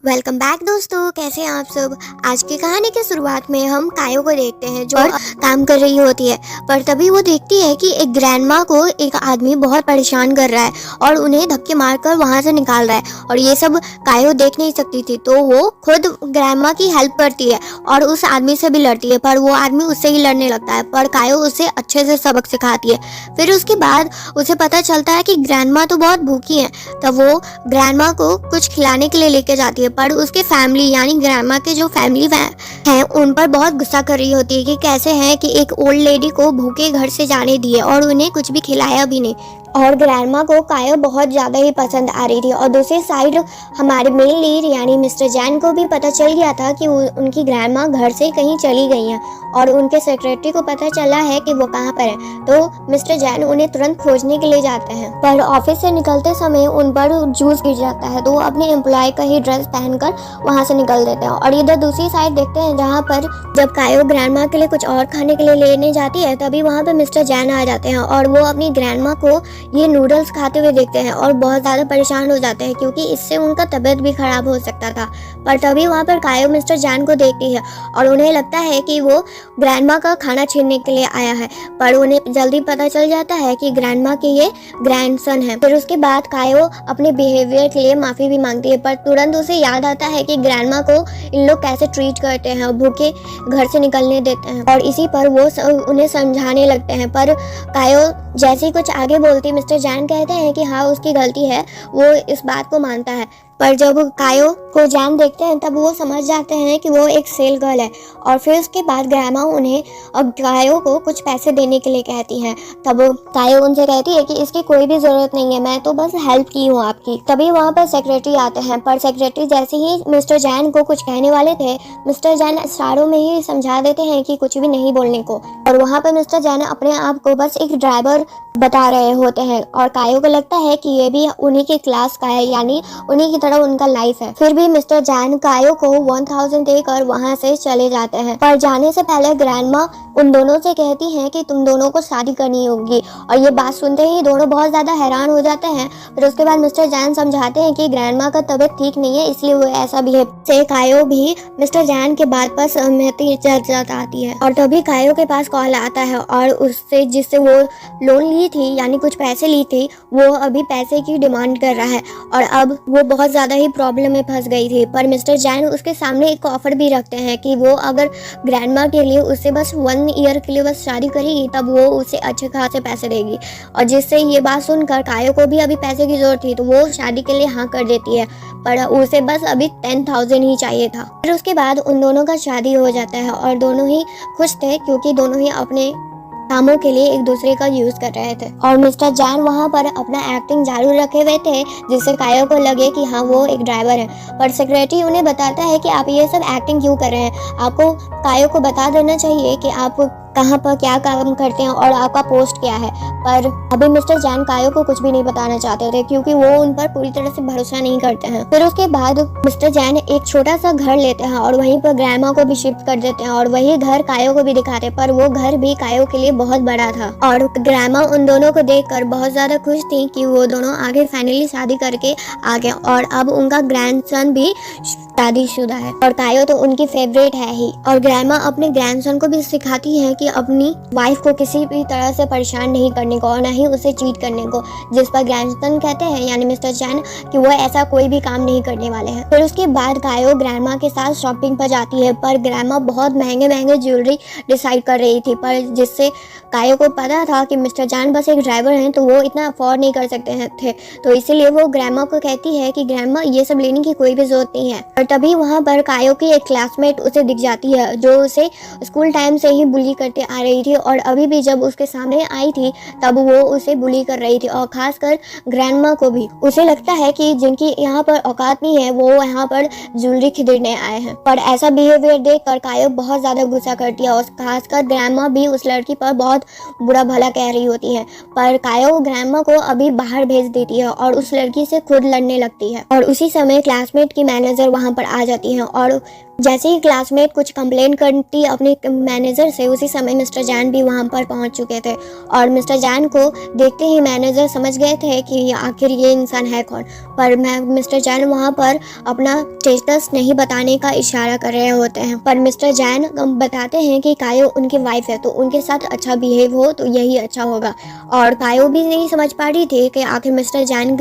Welcome back दोस्तों, कैसे हैं आप सब। आज की कहानी की शुरुआत में हम कायो को देखते हैं जो काम कर रही होती है। पर तभी वो देखती है कि एक ग्रैंडमा को एक आदमी बहुत परेशान कर रहा है और उन्हें धक्के मारकर वहां से निकाल रहा है। और ये सब कायो देख नहीं सकती थी, तो वो खुद ग्रैंडमा की हेल्प करती है और उस आदमी से भी लड़ती है। पर वो आदमी उससे ही लड़ने लगता है, पर कायो उसे अच्छे से सबक सिखाती है। फिर उसके बाद उसे पता चलता है कि ग्रैंडमा तो बहुत भूखी है। तब वो ग्रैंडमा को कुछ खिलाने के लिए लेके जाती है, पर उसके फैमिली यानी ग्रैंडमा के जो फैमिली हैं उन पर बहुत गुस्सा कर रही होती है कि कैसे है कि एक ओल्ड लेडी को भूखे घर से जाने दिए और उन्हें कुछ भी खिलाया भी नहीं। और ग्रैंडमा को कायो बहुत ज़्यादा ही पसंद आ रही थी। और दूसरी साइड हमारे मेन लीड यानी मिस्टर जैन को भी पता चल गया था कि उनकी ग्रैंडमा घर से कहीं चली गई हैं और उनके सेक्रेटरी को पता चला है कि वो कहाँ पर है। तो मिस्टर जैन उन्हें तुरंत खोजने के लिए जाते हैं, पर ऑफिस से निकलते समय उन पर जूस गिर जाता है, तो वो अपने एम्प्लॉय का ही ड्रेस पहनकर वहाँ से निकल देते हैं। और इधर दूसरी साइड देखते हैं जहाँ पर जब कायो ग्रैंडमा के लिए कुछ और खाने के लिए लेने जाती है, तभी वहाँ पर मिस्टर जैन आ जाते हैं और वो अपनी ग्रैंडमा को ये नूडल्स खाते हुए देखते हैं और बहुत ज़्यादा परेशान हो जाते हैं क्योंकि इससे उनका तबीयत भी खराब हो सकता था। पर तभी वहाँ पर कायो मिस्टर जैन को देखती है और उन्हें लगता है कि वो ग्रैंडमा का खाना छीनने के लिए आया है, पर उन्हें जल्दी पता चल जाता है कि ग्रैंडमा के ये ग्रैंडसन है। फिर उसके बाद कायो अपने बिहेवियर के लिए माफ़ी भी मांगती है, पर तुरंत उसे याद आता है कि ग्रैंडमा को इन लोग कैसे ट्रीट करते हैं और भूखे घर से निकलने देते हैं। और इसी पर वो उन्हें समझाने लगते हैं, पर कायो जैसे ही कुछ आगे बोलती मिस्टर जैन कहते हैं कि हाँ उसकी गलती है, वो इस बात को मानता है। पर जब कायो को जैन देखते हैं तब वो समझ जाते हैं कि वो एक सेल गर्ल है। और फिर उसके बाद ग्रैंडमा उन्हें अब कायो को कुछ पैसे देने के लिए कहती हैं। तब कायो उनसे कहती है कि इसकी कोई भी ज़रूरत नहीं है, मैं तो बस हेल्प की हूँ आपकी। तभी वहाँ पर सेक्रेटरी आते हैं, पर सेक्रेटरी जैसे ही मिस्टर जैन को कुछ कहने वाले थे, मिस्टर जैन इशारों में ही समझा देते हैं कि कुछ भी नहीं बोलने को। और वहाँ पर मिस्टर जैन अपने आप को बस एक ड्राइवर बता रहे होते हैं और कायो को लगता है कि ये भी उन्हीं की क्लास का है, यानी उन्हीं की तरह उनका लाइफ है। फिर भी मिस्टर जैन कायो को 1000 देकर वहाँ से चले जाते हैं। पर जाने से पहले ग्रैंडमा उन दोनों से कहती हैं कि तुम दोनों को शादी करनी होगी। और ये बात सुनते ही दोनों बहुत ज़्यादा हैरान हो जाते हैं। फिर उसके बाद मिस्टर जैन समझाते हैं कि ग्रैंडमा का तबीयत ठीक नहीं है, इसलिए वो ऐसा बिहेव से कायो भी मिस्टर जैन के बात पर सहमति जताती है। और तभी कायो के पास कॉल आता है और उससे जिससे वो लोन ली थी यानी कुछ पैसे ली थी, वो अभी पैसे की डिमांड कर रहा है और अब वो बहुत ज़्यादा ही प्रॉब्लम में फंस गई थी। पर मिस्टर जैन उसके सामने एक ऑफर भी रखते हैं कि वो अगर ग्रैंडमा के लिए उससे बस 1 ईयर के लिए बस शादी करेगी तब वो उसे अच्छे खासे पैसे देगी। और जिससे ये बात सुनकर कायो को भी अभी पैसे की जरूरत थी, तो वो शादी के लिए हाँ कर देती है, पर उसे बस अभी 10,000 ही चाहिए था। फिर उसके बाद उन दोनों का शादी हो जाता है और दोनों ही खुश थे क्योंकि दोनों ही अपने कामों के लिए एक दूसरे का यूज कर रहे थे। और मिस्टर जैन वहाँ पर अपना एक्टिंग जारी रखे हुए थे जिससे कायो को लगे कि हाँ वो एक ड्राइवर है। पर सेक्रेटरी उन्हें बताता है कि आप ये सब एक्टिंग क्यों कर रहे हैं, आपको कायो को बता देना चाहिए कि आप कहाँ पर क्या काम करते हैं और आपका पोस्ट क्या है। पर अभी मिस्टर जैन कायो को कुछ भी नहीं बताना चाहते थे क्योंकि वो उन पर पूरी तरह से भरोसा नहीं करते हैं। फिर उसके बाद मिस्टर जैन एक छोटा सा घर लेते हैं और वहीं पर ग्रैंडमा को भी शिफ्ट कर देते हैं और वही घर कायो को भी दिखाते हैं, पर वो घर भी कायो के लिए बहुत बड़ा था। और ग्रैंडमा उन दोनों को देखकर बहुत ज्यादा खुश थी कि वो दोनों आगे फाइनली शादी करके आ गए और अब उनका ग्रैंडसन भी शादीशुदा है और कायो तो उनकी फेवरेट है ही। और ग्रैंडमा अपने ग्रैंडसन को भी सिखाती है कि अपनी वाइफ को किसी भी तरह से परेशान नहीं करने को और न ही उसे चीट करने को, जिस पर ग्रैंडसन कहते हैं यानी मिस्टर जैन कि वो ऐसा कोई भी काम नहीं करने वाले हैं। फिर उसके बाद कायो ग्रैंडमा के साथ शॉपिंग पर जाती है, पर ग्रैंडमा बहुत महंगे महंगे ज्वेलरी डिसाइड कर रही थी, पर जिससे कायो को पता था कि मिस्टर जैन बस एक ड्राइवर हैं तो वो इतना अफोर्ड नहीं कर सकते थे, तो इसीलिए वो ग्रैंडमा को कहती है कि ग्रैंडमा ये सब लेने की कोई भी जरूरत नहीं है। और तभी वहाँ पर कायो की एक क्लासमेट उसे दिख जाती है जो उसे स्कूल टाइम से ही बुली करते आ रही थी और अभी भी जब उसके सामने आई थी तब वो उसे बुली कर रही थी और खासकर ग्रैंडमा को भी। उसे लगता है कि जिनकी यहाँ पर औकात नहीं है वो यहाँ पर ज्वेलरी खरीदने आए हैं। पर ऐसा बिहेवियर देखकर कायो बहुत ज्यादा गुस्सा करती है और खासकर ग्रैंडमा भी उस लड़की पर बहुत बुरा भला कह रही होती है। पर कायो ग्रैंडमा को अभी बाहर भेज देती है और उस लड़की से खुद लड़ने लगती है। और उसी समय क्लासमेट की मैनेजर वहाँ पर आ जाती है और जैसे ही क्लासमेट कुछ कंप्लेन करती अपने मैनेजर से, उसी समय मिस्टर जैन भी वहाँ पर पहुँच चुके थे और मिस्टर जैन को देखते ही मैनेजर समझ गए थे कि आखिर ये इंसान है कौन। पर मिस्टर जैन वहाँ पर अपना स्टेटस नहीं बताने का इशारा कर रहे होते हैं, पर मिस्टर जैन बताते हैं कि कायो उनकी वाइफ है तो उनके साथ अच्छा बिहेव हो तो यही अच्छा होगा। और कायो भी नहीं समझ पा रही थी कि आखिर मिस्टर जैन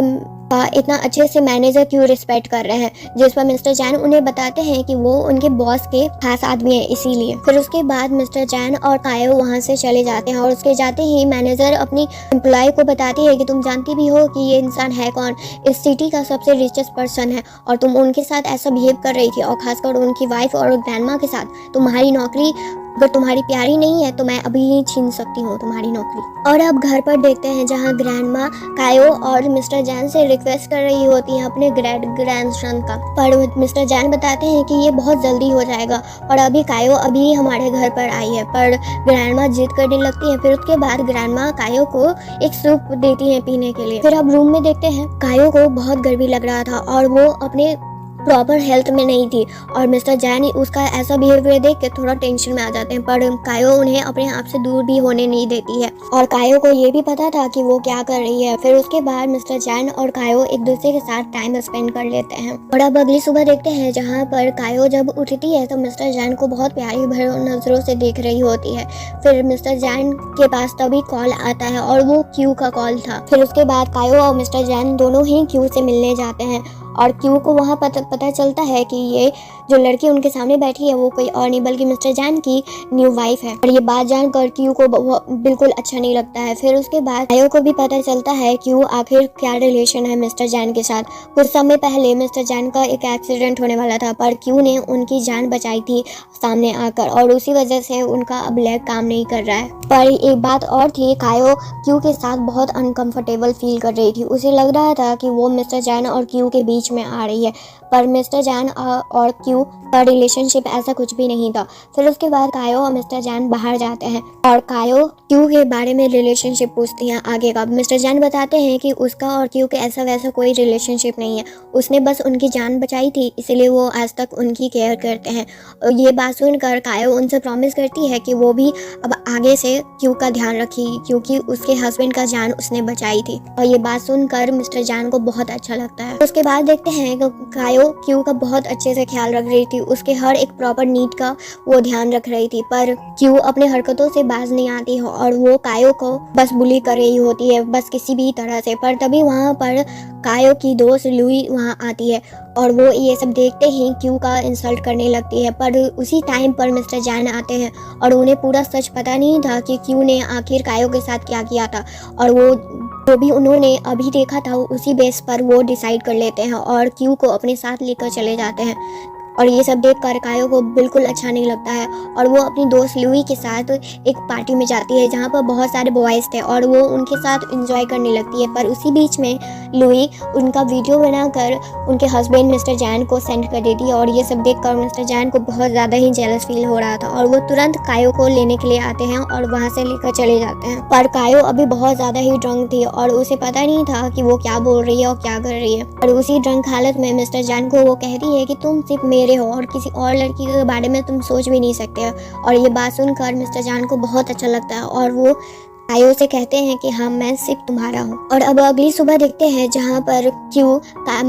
इतना अच्छे से मैनेजर क्यों रिस्पेक्ट कर रहे हैं, जिस पर मिस्टर जैन उन्हें बताते हैं कि वो उनके बॉस के खास आदमी हैं इसीलिए। फिर उसके बाद मिस्टर जैन और कायो वहाँ से चले जाते हैं और उसके जाते ही मैनेजर अपनी एम्प्लॉय को बताती है कि तुम जानती भी हो कि ये इंसान है कौन, इस सिटी का सबसे रिचेस्ट पर्सन है और तुम उनके साथ ऐसा बिहेव कर रही थी और खासकर उनकी वाइफ और ग्रैंडमा के साथ। तुम्हारी नौकरी अगर तुम्हारी प्यारी नहीं है तो मैं अभी ही छीन सकती हूँ तुम्हारी नौकरी। और अब घर पर देखते हैं जहाँ ग्रैंडमा कायो और मिस्टर जैन से रिक्वेस्ट कर रही होती है अपने ग्रैंडसन का, पर मिस्टर जैन बताते हैं कि ये बहुत जल्दी हो जाएगा और अभी कायो अभी हमारे घर पर आई है। पर ग्रैंडमा जिद करने लगती है। फिर उसके बाद ग्रैंडमा कायो को एक सूप देती है पीने के लिए। फिर अब रूम में देखते हैं कायो को बहुत गर्मी लग रहा था और वो अपने प्रॉपर हेल्थ में नहीं थी और मिस्टर जैन उसका ऐसा बिहेवियर देख के थोड़ा टेंशन में आ जाते हैं, पर कायो उन्हें अपने आप से दूर भी होने नहीं देती है और कायो को ये भी पता था कि वो क्या कर रही है। फिर उसके बाद मिस्टर जैन और कायो एक दूसरे के साथ टाइम स्पेंड कर लेते हैं। और अब अगली सुबह देखते हैं जहाँ पर कायो जब उठती है तो मिस्टर जैन को बहुत प्यारी भरी नजरों से देख रही होती है। फिर मिस्टर जैन के पास तभी कॉल आता है और वो क्यू का कॉल था। फिर उसके बाद कायो और मिस्टर जैन दोनों ही क्यू से मिलने जाते हैं और क्यू को वहाँ पता चलता है कि ये जो लड़की उनके सामने बैठी है वो कोई और नहीं बल्कि मिस्टर जैन की न्यू वाइफ है। और ये बात जानकर क्यू को बिल्कुल अच्छा नहीं लगता है। फिर उसके बाद कायो को भी पता चलता है क्यू आखिर क्या रिलेशन है मिस्टर जैन के साथ। कुछ समय पहले मिस्टर जैन का एक एक्सीडेंट होने वाला था पर क्यू ने उनकी जान बचाई थी सामने आकर और उसी वजह से उनका अब लेग काम नहीं कर रहा है। पर एक बात और थी, कायो क्यू के साथ बहुत अनकंफर्टेबल फील कर रही थी। उसे लग रहा था कि वो मिस्टर जैन और क्यू के बीच में आ रही है, पर मिस्टर जैन और क्यू का रिलेशनशिप ऐसा कुछ भी नहीं था। फिर उसके बाद कायो और मिस्टर जैन बाहर जाते हैं और कायो क्यू के बारे में रिलेशनशिप पूछती हैं आगे का। मिस्टर जैन बताते हैं कि उसका और क्यू के ऐसा वैसा कोई रिलेशनशिप नहीं है, उसने बस उनकी जान बचाई थी इसलिए वो आज तक उनकी केयर करते हैं। ये बात सुनकर कायो उनसे प्रॉमिस करती है कि वो भी अब आगे से क्यू का ध्यान रखेगी क्योंकि उसके हस्बैंड का जान उसने बचाई थी। और ये बात सुनकर मिस्टर जैन को बहुत अच्छा लगता है। उसके बाद देखते हैं कि कायो क्यू का बहुत अच्छे से ख्याल रख रही थी, उसके हर एक प्रॉपर नीड का वो ध्यान रख रही थी, पर क्यू अपने हरकतों से बाज नहीं आती है और वो कायो को बस बुली कर रही होती है बस किसी भी तरह से। पर तभी वहाँ पर कायो की दोस्त लुई वहाँ आती है और वो ये सब देखते ही क्यू का इंसल्ट करने लगती है। पर उसी टाइम पर मिस्टर जैन आते हैं और उन्हें पूरा सच पता नहीं था कि क्यू ने आखिर कायो के साथ क्या किया था और वो जो भी उन्होंने अभी देखा था उसी बेस पर वो डिसाइड कर लेते हैं और क्यू को अपने साथ लेकर चले जाते हैं। और ये सब देखकर कायो को बिल्कुल अच्छा नहीं लगता है और वो अपनी दोस्त लुई के साथ एक पार्टी में जाती है जहाँ पर बहुत सारे बॉयज़ थे और वो उनके साथ एंजॉय करने लगती है। पर उसी बीच में लुई उनका वीडियो बनाकर उनके हस्बैंड मिस्टर जैन को सेंड कर देती है और ये सब देखकर मिस्टर जैन को बहुत ज़्यादा ही जेलस फील हो रहा था और वो तुरंत कायो को लेने के लिए आते हैं और वहाँ से लेकर चले जाते हैं। पर कायो अभी बहुत ज़्यादा ही ड्रंक थी और उसे पता नहीं था कि वो क्या बोल रही है और क्या कर रही है। और उसी ड्रंक हालत में मिस्टर जैन को वो कहती है कि तुम सिर्फ मेरे हो और किसी और लड़की के बारे में तुम सोच भी नहीं सकते हो। और ये बात सुनकर मिस्टर जैन को बहुत अच्छा लगता है और वो कायो से कहते हैं कि हाँ मैं सिर्फ तुम्हारा हूँ। और अब अगली सुबह देखते हैं जहाँ पर क्यू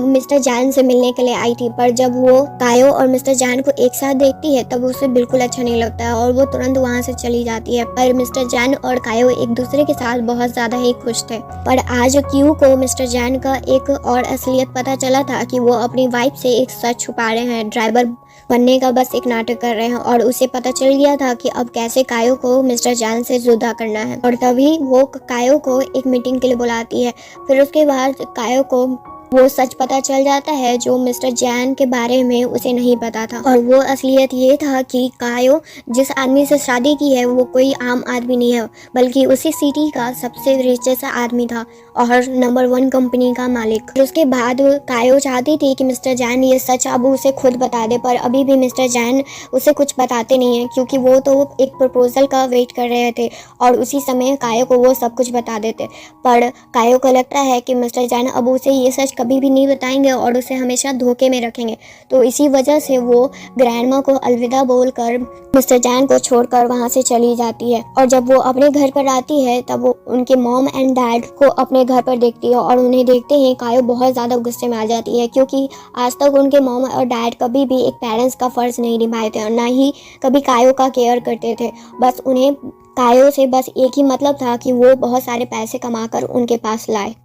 मिस्टर जैन से मिलने के लिए आई थी, पर जब वो कायो और मिस्टर जैन को एक साथ देखती है तब उसे बिल्कुल अच्छा नहीं लगता है और वो तुरंत वहाँ से चली जाती है। पर मिस्टर जैन और कायो एक दूसरे के साथ बहुत ज़्यादा ही खुश थे। पर आज क्यू को मिस्टर जैन का एक और असलियत पता चला था कि वो अपनी वाइफ से एक सच छुपा रहे हैं, ड्राइवर बनने का बस एक नाटक कर रहे हैं और उसे पता चल गया था कि अब कैसे कायो को मिस्टर जैन से जुदा करना है। और तभी वो कायो को एक मीटिंग के लिए बुलाती है। फिर उसके बाद कायो को वो सच पता चल जाता है जो मिस्टर जैन के बारे में उसे नहीं पता था और वो असलियत ये था कि कायो जिस आदमी से शादी की है वो कोई आम आदमी नहीं है बल्कि उसी सिटी का सबसे रिचेस्ट आदमी था और नंबर 1 कंपनी का मालिक। और उसके बाद कायो चाहती थी कि मिस्टर जैन ये सच अब उसे खुद बता दे, पर अभी भी मिस्टर जैन उसे कुछ बताते नहीं हैं क्योंकि वो तो एक प्रपोजल का वेट कर रहे थे और उसी समय कायो को वो सब कुछ बता देते। पर कायो को लगता है कि मिस्टर जैन अब उसे ये सच कभी भी नहीं बताएंगे और उसे हमेशा धोखे में रखेंगे, तो इसी वजह से वो ग्रैंडमा को अलविदा बोलकर मिस्टर जैन को छोड़कर वहाँ से चली जाती है। और जब वो अपने घर पर आती है तब वो उनके मॉम एंड डैड को अपने घर पर देखती है और उन्हें देखते ही कायो बहुत ज़्यादा गुस्से में आ जाती है क्योंकि आज तक उनके मॉम और डैड कभी भी एक पेरेंट्स का फ़र्ज़ नहीं निभाए थे और ना ही कभी कायो का केयर करते थे। बस उन्हें कायो से बस एक ही मतलब था कि वो बहुत सारे पैसे कमाकर उनके पास लाए।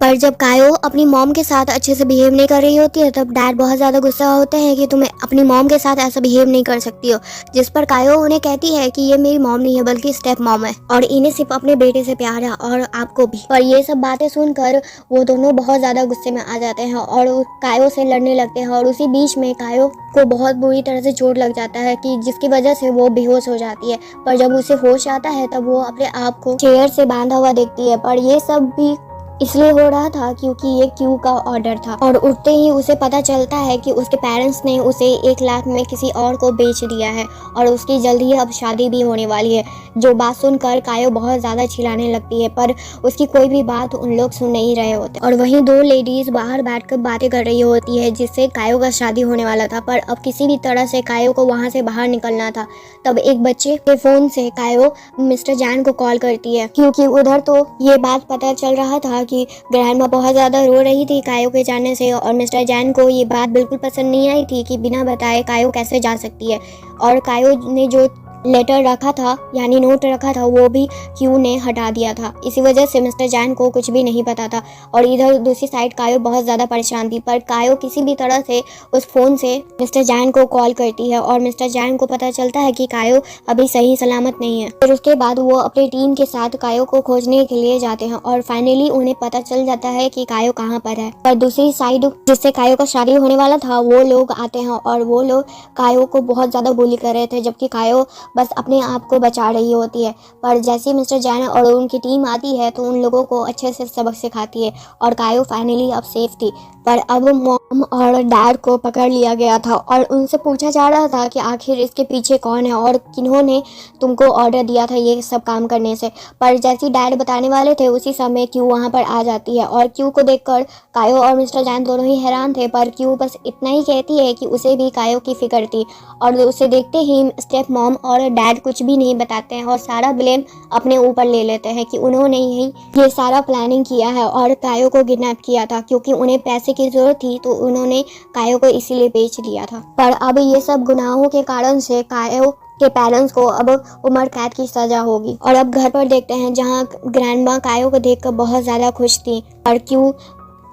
पर जब कायो अपनी मॉम के साथ अच्छे से बिहेव नहीं कर रही होती है तब डैड बहुत ज़्यादा गुस्सा होते हैं कि तुम अपनी मॉम के साथ ऐसा बिहेव नहीं कर सकती हो, जिस पर कायो उन्हें कहती है कि ये मेरी मॉम नहीं है बल्कि स्टेप मॉम है और इन्हें सिर्फ अपने बेटे से प्यार है और आपको भी। पर ये सब बातें सुनकर वो दोनों बहुत ज़्यादा गुस्से में आ जाते हैं और कायो से लड़ने लगते हैं और उसी बीच में कायो को बहुत बुरी तरह से चोट लग जाता है कि जिसकी वजह से वो बेहोश हो जाती है। पर जब उसे होश आता है तब वो अपने आप को चेयर से बांधा हुआ देखती है, पर ये सब भी इसलिए हो रहा था क्योंकि ये क्यू का ऑर्डर था। और उठते ही उसे पता चलता है कि उसके पेरेंट्स ने उसे 1 लाख में किसी और को बेच दिया है और उसकी जल्द ही अब शादी भी होने वाली है। जो बात सुनकर कायो बहुत ज़्यादा चिल्लाने लगती है, पर उसकी कोई भी बात उन लोग सुन नहीं रहे होते और वहीं 2 लेडीज़ बाहर बैठकर बातें कर रही होती है जिससे कायो का शादी होने वाला था। पर अब किसी भी तरह से कायो को वहाँ से बाहर निकलना था। तब एक बच्चे के फ़ोन से कायो मिस्टर जैन को कॉल करती है क्योंकि उधर तो ये बात पता चल रहा था कि ग्रैंडमा बहुत ज़्यादा रो रही थी कायो के जाने से और मिस्टर जैन को ये बात बिल्कुल पसंद नहीं आई थी कि बिना बताए कायो कैसे जा सकती है। और कायो ने जो लेटर रखा था यानी नोट रखा था वो भी क्यू ने हटा दिया था। इसी वजह से मिस्टर जैन को कुछ भी नहीं पता था और इधर दूसरी साइड कायो बहुत ज़्यादा परेशान थी। पर कायो किसी भी तरह से उस फ़ोन से मिस्टर जैन को कॉल करती है और मिस्टर जैन को पता चलता है कि कायो अभी सही सलामत नहीं है। फिर उसके बाद वो अपनी टीम के साथ कायो को खोजने के लिए जाते हैं और फाइनली उन्हें पता चल जाता है कि कायो कहाँ पर है। पर दूसरी साइड जिससे कायो का शादी होने वाला था वो लोग आते हैं और वो लोग कायो को बहुत ज़्यादा बुली कर रहे थे जबकि कायो बस अपने आप को बचा रही होती है। पर जैसे ही मिस्टर जैन और उनकी टीम आती है तो उन लोगों को अच्छे से सबक सिखाती है और कायो फाइनली अब सेफ थी। पर अब मॉम और डैड को पकड़ लिया गया था और उनसे पूछा जा रहा था कि आखिर इसके पीछे कौन है और किन्होंने तुमको ऑर्डर दिया था ये सब काम करने से। पर जैसे डैड बताने वाले थे उसी समय क्यू वहाँ पर आ जाती है और क्यू को देखकर कायो और मिस्टर जैन दोनों ही हैरान थे। पर क्यू बस इतना ही कहती है कि उसे भी कायो की फिक्र थी और उसे देखते ही स्टेप मॉम और डैड कुछ भी नहीं बताते हैं और सारा ब्लेम अपने ऊपर ले लेते हैं कि उन्होंने ही ये सारा प्लानिंग किया है और कायो को किडनैप किया था क्योंकि उन्हें पैसे की जरूरत थी तो उन्होंने कायो को इसीलिए बेच दिया था। पर अब ये सब गुनाहों के कारण से कायो के पेरेंट्स को अब उम्र कैद की सजा होगी। और अब घर पर देखते हैं जहाँ ग्रैंडमा कायो को देखकर बहुत ज़्यादा खुश थी और क्यों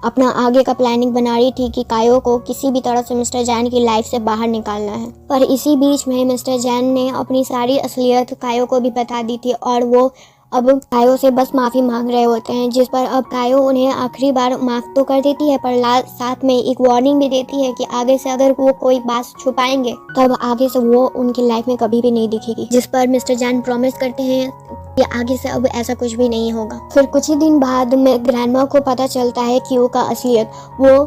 अपना आगे का प्लानिंग बना रही थी कि कायो को किसी भी तरह से मिस्टर जैन की लाइफ से बाहर निकालना है। पर इसी बीच में मिस्टर जैन ने अपनी सारी असलियत कायो को भी बता दी थी और वो अब कायो से बस माफ़ी मांग रहे होते हैं, जिस पर अब कायो उन्हें आखिरी बार माफ़ तो कर देती है पर साथ में एक वार्निंग भी देती है कि आगे से अगर वो कोई बात छुपाएंगे तब आगे से वो उनकी लाइफ में कभी भी नहीं दिखेगी। जिस पर मिस्टर जैन प्रॉमिस करते हैं कि आगे से अब ऐसा कुछ भी नहीं होगा। फिर कुछ ही दिन बाद में ग्रैंडमा को पता चलता है कि वो का असलियत वो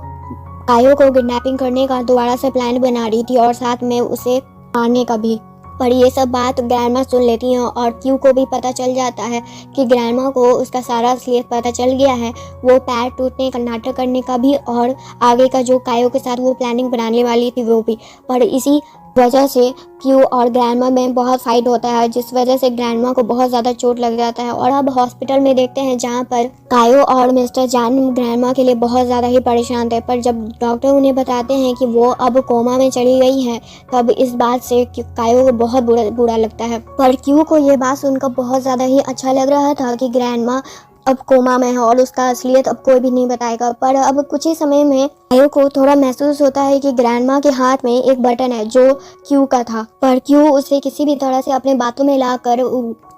कायो को किडनैपिंग करने का दोबारा से प्लान बना रही थी और साथ में उसे मारने का भी। पर ये सब बात ग्रैंडमा सुन लेती हैं और क्यू को भी पता चल जाता है कि ग्रैंडमा को उसका सारा असलियत पता चल गया है, वो पैर टूटने का नाटक करने का भी और आगे का जो कायो के साथ वो प्लानिंग बनाने वाली थी वो भी। पर इसी वजह से क्यू और ग्रैंडमा में बहुत फाइट होता है जिस वजह से ग्रैंडमा को बहुत ज़्यादा चोट लग जाता है। और अब हॉस्पिटल में देखते हैं जहाँ पर कायो और मिस्टर जैन ग्रैंडमा के लिए बहुत ज़्यादा ही परेशान थे। पर जब डॉक्टर उन्हें बताते हैं कि वो अब कोमा में चली गई है तब इस बात से कायो को बहुत बुरा लगता है। पर क्यू को ये बात सुनकर बहुत ज़्यादा ही अच्छा लग रहा था कि ग्रैंडमा अब कोमा में है और उसका असलियत अब कोई भी नहीं बताएगा। पर अब कुछ ही समय में कायो को थोड़ा महसूस होता है कि ग्रैंडमा के हाथ में एक बटन है जो क्यू का था। पर क्यू उसे किसी भी तरह से अपने बातों में लाकर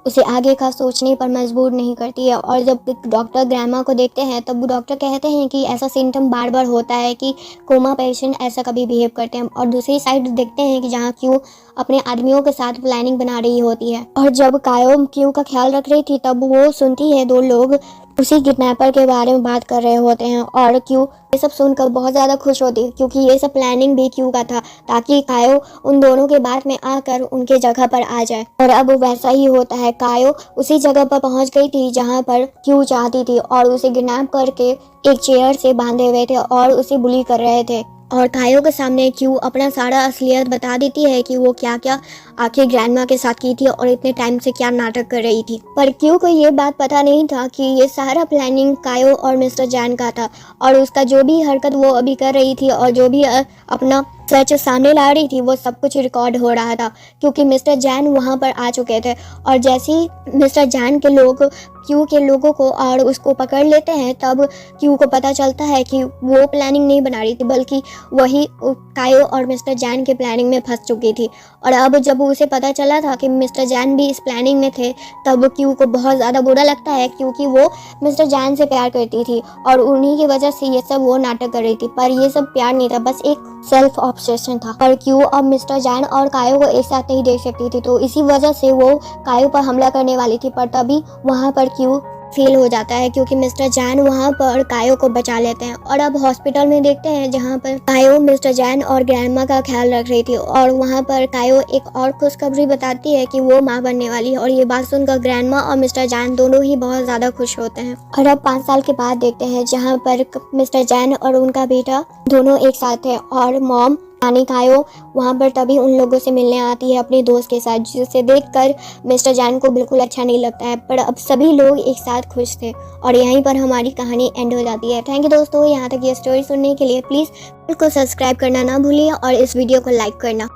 उसे आगे का सोचने पर मजबूर नहीं करती है। और जब डॉक्टर ग्रैंडमा को देखते हैं तब डॉक्टर कहते हैं कि ऐसा सिम्टम बार बार होता है कि कोमा पेशेंट ऐसा कभी बिहेव करते हैं। और दूसरी साइड देखते हैं कि जहाँ क्यू अपने आदमियों के साथ प्लानिंग बना रही होती है और जब कायो क्यू का ख्याल रख रही थी तब वो सुनती है 2 लोग उसी किडनैपर के बारे में बात कर रहे होते हैं और क्यू ये सब सुनकर बहुत ज़्यादा खुश होती है, क्योंकि ये सब प्लानिंग भी क्यू का था ताकि कायो उन दोनों के बाद में आकर उनके जगह पर आ जाए। और अब वैसा ही होता है, कायो उसी जगह पर पहुंच गई थी जहां पर क्यू चाहती थी और उसे किडनैप करके एक चेयर से बांधे हुए थे और उसे बुली कर रहे थे। और कायो के सामने क्यू अपना सारा असलियत बता देती है कि वो क्या क्या आखिर ग्रैंडमा के साथ की थी और इतने टाइम से क्या नाटक कर रही थी। पर क्यू को ये बात पता नहीं था कि ये सारा प्लानिंग कायो और मिस्टर जैन का था और उसका जो भी हरकत वो अभी कर रही थी और जो भी अपना सच सामने ला रही थी वो सब कुछ रिकॉर्ड हो रहा था, क्योंकि मिस्टर जैन वहाँ पर आ चुके थे। और जैसे ही मिस्टर जैन के लोग क्यू के लोगों को और उसको पकड़ लेते हैं, तब क्यू को पता चलता है कि वो प्लानिंग नहीं बना रही थी बल्कि वही कायो और मिस्टर जैन के प्लानिंग में फंस चुकी थी। और अब जब उसे पता चला था कि मिस्टर जैन भी इस प्लानिंग में थे, तब क्यू को बहुत ज़्यादा बुरा लगता है, क्योंकि वो मिस्टर जैन से प्यार करती थी और उन्हीं की वजह से ये सब वो नाटक कर रही थी। पर ये सब प्यार नहीं था, बस एक सेल्फ ऑब्सेशन था। पर क्यू अब मिस्टर जैन और कायो को एक साथ नहीं देख सकती थी, तो इसी वजह से वो कायो पर हमला करने वाली थी। पर तभी वहाँ पर क्यू फेल हो जाता है, क्योंकि मिस्टर जैन वहाँ पर कायो को बचा लेते हैं। और अब हॉस्पिटल में देखते हैं जहाँ पर कायो मिस्टर जैन और ग्रैंडमा का ख्याल रख रही थी और वहाँ पर कायो एक और खुशखबरी बताती है कि वो माँ बनने वाली है। और ये बात सुनकर ग्रैंडमा और मिस्टर जैन दोनों ही बहुत ज़्यादा खुश होते हैं। और अब 5 साल के बाद देखते हैं जहाँ पर मिस्टर जैन और उनका बेटा दोनों एक साथ है और मॉम यानी कायो वहाँ पर तभी उन लोगों से मिलने आती है अपने दोस्त के साथ, जिसे देखकर मिस्टर जैन को बिल्कुल अच्छा नहीं लगता है। पर अब सभी लोग एक साथ खुश थे और यहीं पर हमारी कहानी एंड हो जाती है। थैंक यू दोस्तों, यहाँ तक ये स्टोरी सुनने के लिए। प्लीज़ को सब्सक्राइब करना ना भूलिए और इस वीडियो को लाइक करना।